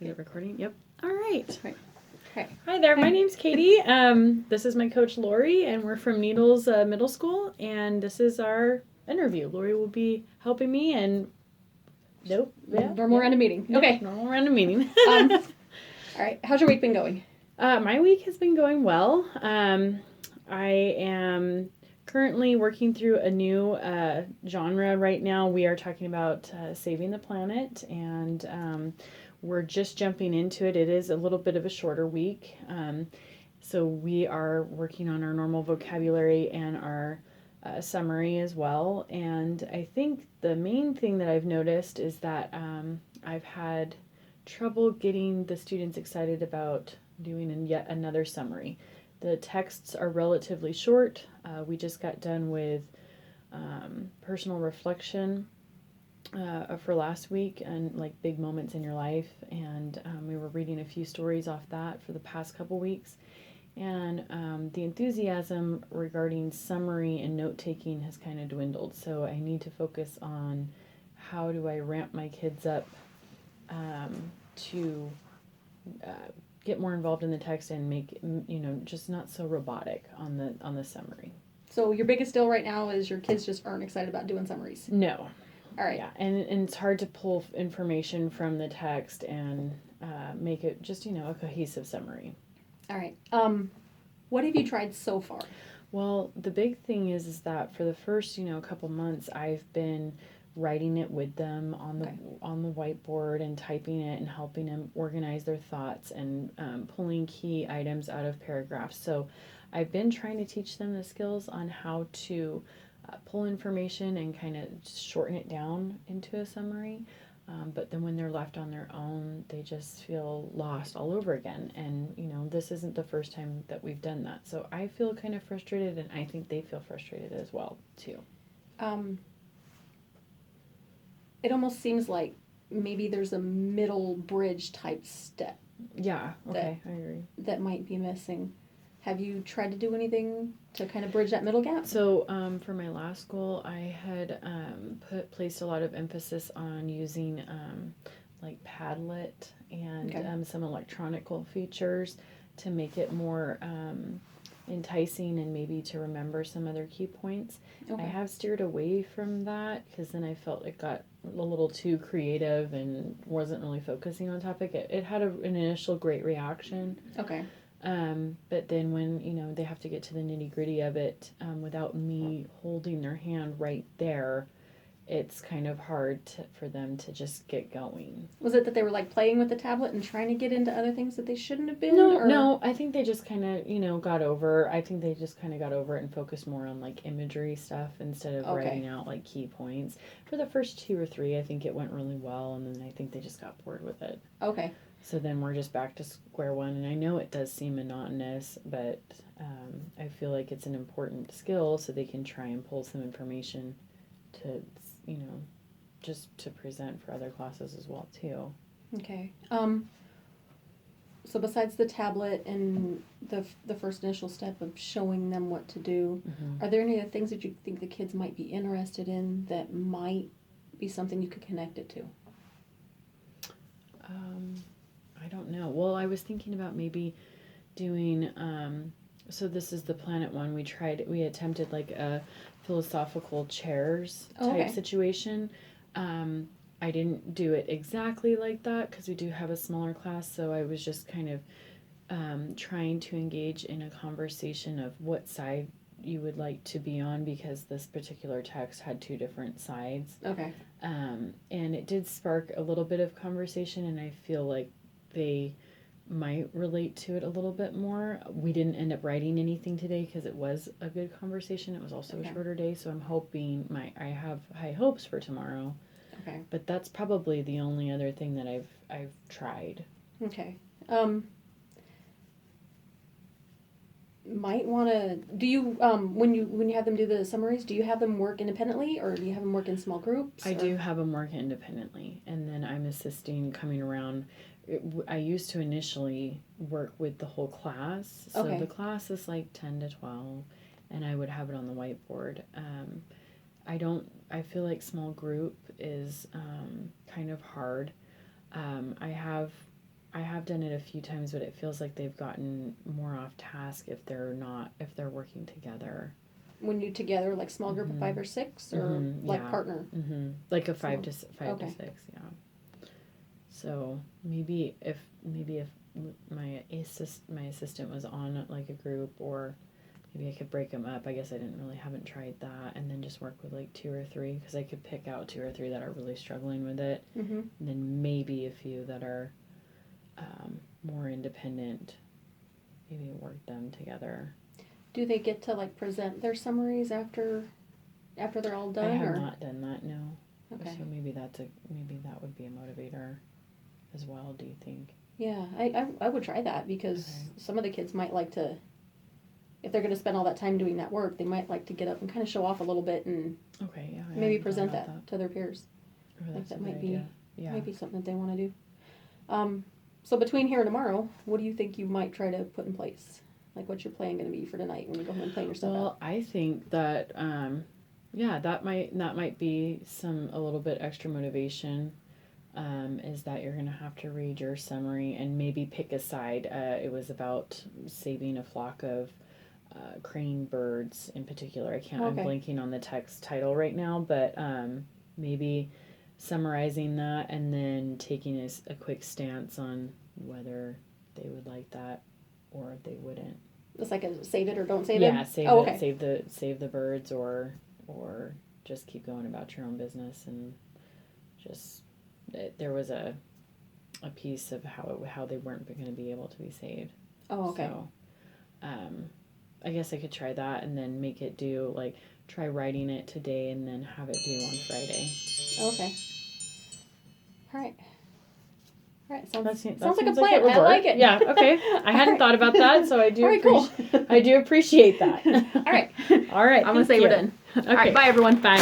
Is it recording? Yep. All right. Okay. Hi there. My name's Katie. This is my coach Lori, and we're from Needles Middle School, and this is our interview. Lori will be helping me, and Normal random meeting. Yep, Okay. normal random meeting. All right. How's your week been going? My week has been going well. I am currently working through a new genre right now. We are talking about saving the planet, and we're just jumping into it. It is a little bit of a shorter week. So we are working on our normal vocabulary and our summary as well. And I think the main thing that I've noticed is that I've had trouble getting the students excited about doing yet another summary. The texts are relatively short. We just got done with personal reflection for last week and like big moments in your life, and we were reading a few stories off that for the past couple weeks, and the enthusiasm regarding summary and note-taking has kind of dwindled, so I need to focus on how do I ramp my kids up to get more involved in the text and make, just not so robotic on the summary. So your biggest deal right now is your kids just aren't excited about doing summaries. No. All right. Yeah, and it's hard to pull information from the text and make it just, a cohesive summary. All right. What have you tried so far? Well, the big thing is that for the first, couple months, I've been writing it with them on the whiteboard and typing it and helping them organize their thoughts and pulling key items out of paragraphs. So I've been trying to teach them the skills on how to pull information and kind of shorten it down into a summary. But then when they're left on their own, they just feel lost all over again. And, this isn't the first time that we've done that. So I feel kind of frustrated, and I think they feel frustrated as well, too. It almost seems like maybe there's a middle bridge type step. Yeah, okay, I agree. That might be missing. Have you tried to do anything to kind of bridge that middle gap? So for my last school, I had placed a lot of emphasis on using like Padlet and some electronical features to make it more enticing and maybe to remember some other key points. Okay. I have steered away from that because then I felt it got a little too creative and wasn't really focusing on topic. It had an initial great reaction. Okay. But then when, they have to get to the nitty-gritty of it without me holding their hand right there, it's kind of hard for them to just get going. Was it that they were like playing with the tablet and trying to get into other things that they shouldn't have been? No, I think they just kind of, got over it and focused more on like imagery stuff instead of writing out like key points. For the first 2 or 3, I think it went really well, and then I think they just got bored with it. Okay. So then we're just back to square one, and I know it does seem monotonous, but I feel like it's an important skill so they can try and pull some information to, just to present for other classes as well, too. Okay. So besides the tablet and the first initial step of showing them what to do, are there any other things that you think the kids might be interested in that might be something you could connect it to? I don't know. Well, I was thinking about maybe doing, so this is the planet one. We attempted like a philosophical chairs type situation. I didn't do it exactly like that because we do have a smaller class, so I was just kind of trying to engage in a conversation of what side you would like to be on, because this particular text had 2 different sides. Okay. And it did spark a little bit of conversation, and I feel like they might relate to it a little bit more. We didn't end up writing anything today because it was a good conversation. It was also a shorter day, so I'm hoping I have high hopes for tomorrow. Okay. But that's probably the only other thing that I've tried. Okay. Might want to, do you when you have them do the summaries, do you have them work independently or do you have them work in small groups? I do have them work independently, and then I'm assisting coming around. I used to initially work with the whole class, so the class is like 10 to 12, and I would have it on the whiteboard. I feel like small group is kind of hard. I have I have done it a few times, but it feels like they've gotten more off task if they're working together. When you together, like small group of 5 or 6, or like yeah. partner? Like a 5 to Okay. 6, yeah. So maybe if my assistant was on like a group, or maybe I could break them up. I guess haven't tried that, and then just work with like 2 or 3, because I could pick out 2 or 3 that are really struggling with it, and then maybe a few that are more independent. Maybe work them together. Do they get to like present their summaries after they're all done? I have not done that, no. Okay. So maybe that would be a motivator as well. Do you think? Yeah, I would try that, because some of the kids might like to, if they're going to spend all that time doing that work, they might like to get up and kind of show off a little bit and maybe present that to their peers. Oh, Like that might be yeah. might be something that they want to do. So between here and tomorrow, what do you think you might try to put in place? Like, what's your plan going to be for tonight when you go home and plan your stuff out? Well, I think that that might be a little bit extra motivation. Is that you're going to have to read your summary and maybe pick a side. It was about saving a flock of crane birds in particular. I'm blanking on the text title right now, but maybe summarizing that and then taking a quick stance on whether they would like that or if they wouldn't. It's like a save it or don't save it? Yeah, save the birds, or just keep going about your own business. And just there was a piece of how they weren't going to be able to be saved. Oh, okay. So I guess I could try that and then make it due, like try writing it today and then have it due on Friday. Okay. All right. Sounds That like a seems plan. it would I work. like it. Yeah, okay. I hadn't thought about that, so I do Cool. I do appreciate that. All right. All right. I'm going to say we're done. Okay. All right. Bye, everyone. Bye.